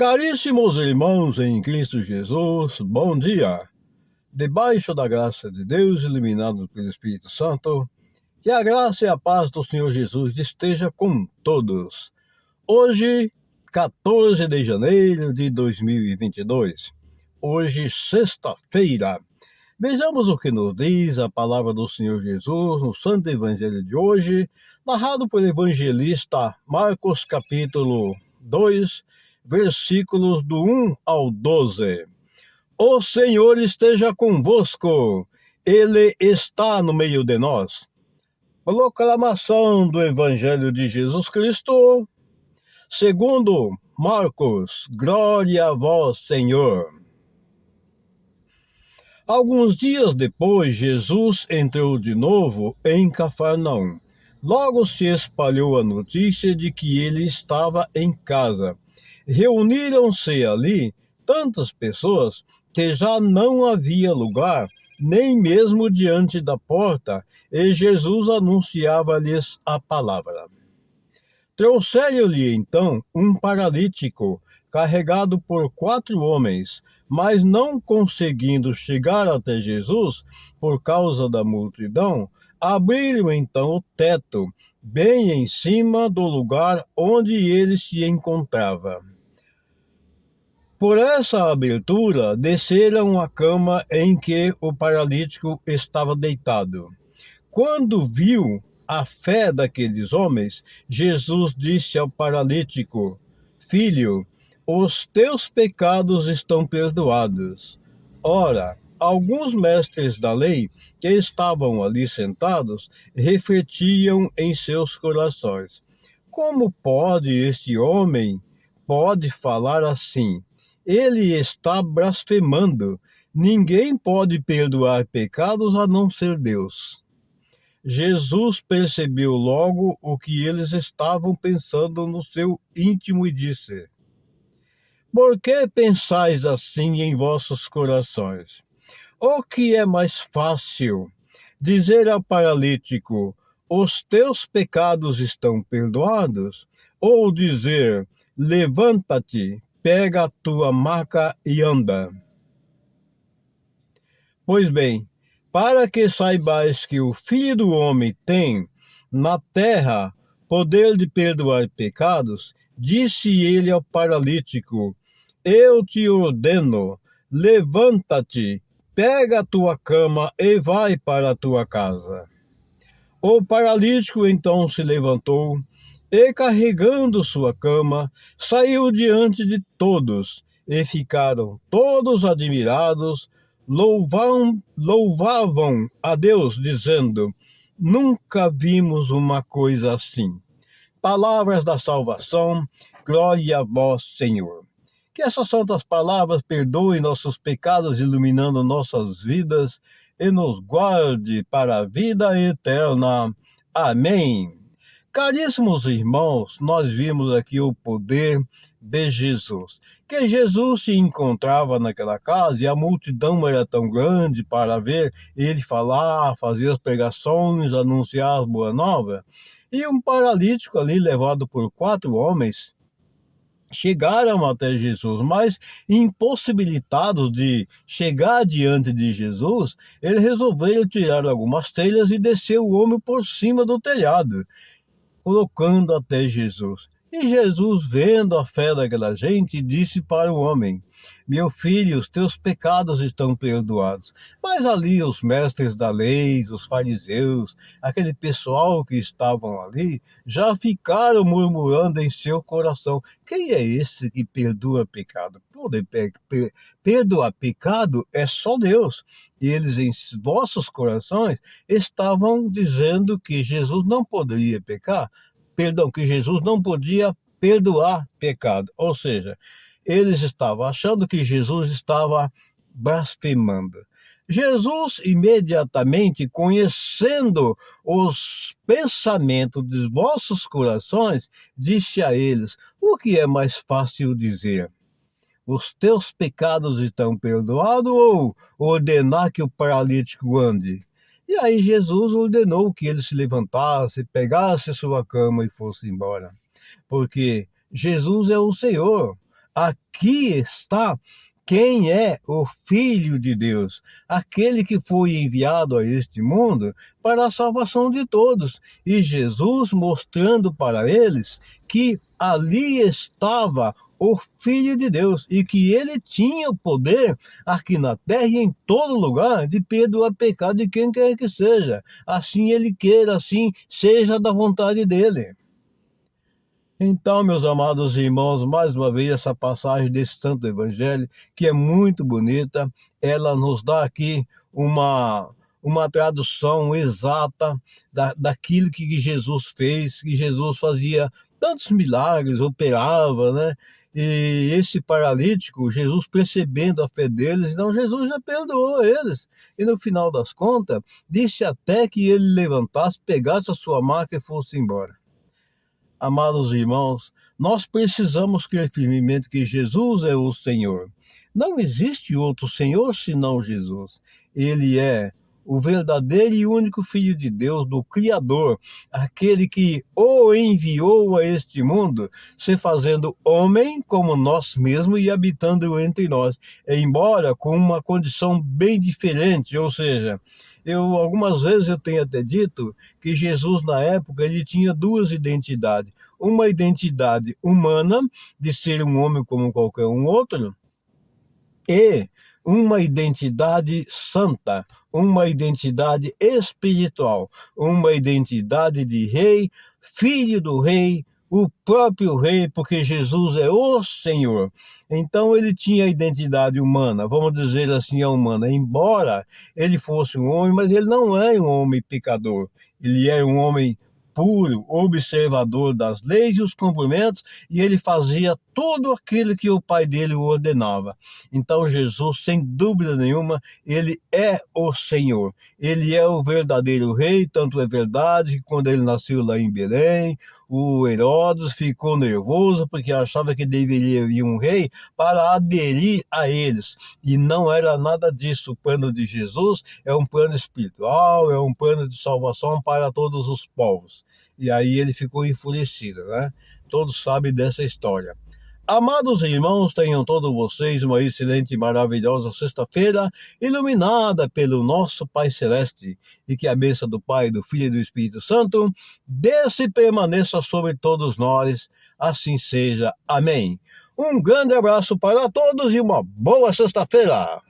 Caríssimos irmãos em Cristo Jesus, bom dia! Debaixo da graça de Deus, iluminados pelo Espírito Santo, que a graça e a paz do Senhor Jesus esteja com todos. Hoje, 14 de janeiro de 2022, hoje, sexta-feira, vejamos o que nos diz a palavra do Senhor Jesus no Santo Evangelho de hoje, narrado pelo evangelista Marcos, capítulo 2, versículos do 1 ao 12. O Senhor esteja convosco, Ele está no meio de nós. Proclamação do Evangelho de Jesus Cristo, segundo Marcos. Glória a vós, Senhor. Alguns dias depois, Jesus entrou de novo em Cafarnaum. Logo se espalhou a notícia de que ele estava em casa. Reuniram-se ali tantas pessoas que já não havia lugar, nem mesmo diante da porta, e Jesus anunciava-lhes a palavra. Trouxeram-lhe então um paralítico, carregado por 4 homens, mas não conseguindo chegar até Jesus, por causa da multidão, abriram então o teto, bem em cima do lugar onde ele se encontrava. Por essa abertura, desceram a cama em que o paralítico estava deitado. Quando viu a fé daqueles homens, Jesus disse ao paralítico: Filho, os teus pecados estão perdoados. Ora, alguns mestres da lei que estavam ali sentados refletiam em seus corações: Como este homem pode falar assim? Ele está blasfemando. Ninguém pode perdoar pecados a não ser Deus. Jesus percebeu logo o que eles estavam pensando no seu íntimo e disse: Por que pensais assim em vossos corações? O que é mais fácil? Dizer ao paralítico: Os teus pecados estão perdoados? Ou dizer: Levanta-te, pega a tua maca e anda? Pois bem, para que saibais que o Filho do Homem tem na terra poder de perdoar pecados, disse ele ao paralítico: Eu te ordeno, levanta-te, pega a tua cama e vai para a tua casa. O paralítico então se levantou e, carregando sua cama, saiu diante de todos, e ficaram todos admirados, louvavam a Deus, dizendo: Nunca vimos uma coisa assim. Palavras da salvação, glória a vós, Senhor. Que essas santas palavras perdoem nossos pecados, iluminando nossas vidas, e nos guarde para a vida eterna. Amém. Caríssimos irmãos, nós vimos aqui o poder de Jesus. Que Jesus se encontrava naquela casa e a multidão era tão grande para ver ele falar, fazer as pregações, anunciar as boas novas. E um paralítico ali, levado por 4 homens, chegaram até Jesus, mas impossibilitados de chegar diante de Jesus, eles resolveram tirar algumas telhas e descer o homem por cima do telhado, colocando até Jesus. E Jesus, vendo a fé daquela gente, disse para o homem: Meu filho, os teus pecados estão perdoados. Mas ali os mestres da lei, os fariseus, aquele pessoal que estavam ali, já ficaram murmurando em seu coração: Quem é esse que perdoa pecado? Poder perdoar pecado é só Deus. E eles em vossos corações estavam dizendo que Jesus não poderia pecar, que Jesus não podia perdoar pecado. Ou seja, eles estavam achando que Jesus estava blasfemando. Jesus, imediatamente, conhecendo os pensamentos dos vossos corações, disse a eles: O que é mais fácil dizer? Os teus pecados estão perdoados, ou ordenar que o paralítico ande? E aí Jesus ordenou que ele se levantasse, pegasse sua cama e fosse embora. Porque Jesus é o Senhor. aqui está quem é o Filho de Deus, aquele que foi enviado a este mundo para a salvação de todos. E Jesus mostrando para eles que ali estava o Filho de Deus e que ele tinha o poder aqui na terra e em todo lugar de perdoar pecado de quem quer que seja. Assim ele queira, assim seja da vontade dele. Então, meus amados irmãos, mais uma vez essa passagem desse Santo Evangelho, que é muito bonita, ela nos dá aqui uma tradução exata daquilo que Jesus fez, que Jesus fazia tantos milagres, operava, né? E esse paralítico, Jesus percebendo a fé deles, então Jesus já perdoou eles. E no final das contas, disse até que ele levantasse, pegasse a sua maca e fosse embora. Amados irmãos, nós precisamos crer firmemente que Jesus é o Senhor. Não existe outro Senhor senão Jesus. Ele é o verdadeiro e único Filho de Deus, do Criador, aquele que o enviou a este mundo, se fazendo homem como nós mesmos e habitando entre nós, embora com uma condição bem diferente, ou seja, algumas vezes eu tenho até dito que Jesus na época ele tinha duas identidades, uma identidade humana de ser um homem como qualquer um outro e uma identidade santa, uma identidade espiritual, uma identidade de rei, filho do rei, o próprio rei, porque Jesus é o Senhor. Então ele tinha a identidade humana, vamos dizer assim, a humana, embora ele fosse um homem, mas ele não é um homem pecador, ele é um homem puro, observador das leis e os cumprimentos, e ele fazia tudo aquilo que o pai dele ordenava. Então Jesus, sem dúvida nenhuma, ele é o Senhor, ele é o verdadeiro rei, tanto é verdade que quando ele nasceu lá em Belém, o Herodes ficou nervoso porque achava que deveria vir um rei para aderir a eles, e não era nada disso. O plano de Jesus é um plano espiritual, é um plano de salvação para todos os povos. E aí ele ficou enfurecido, né? Todos sabem dessa história. Amados irmãos, tenham todos vocês uma excelente e maravilhosa sexta-feira, iluminada pelo nosso Pai Celeste, e que a bênção do Pai, do Filho e do Espírito Santo desça e permaneça sobre todos nós, assim seja. Amém. Um grande abraço para todos e uma boa sexta-feira.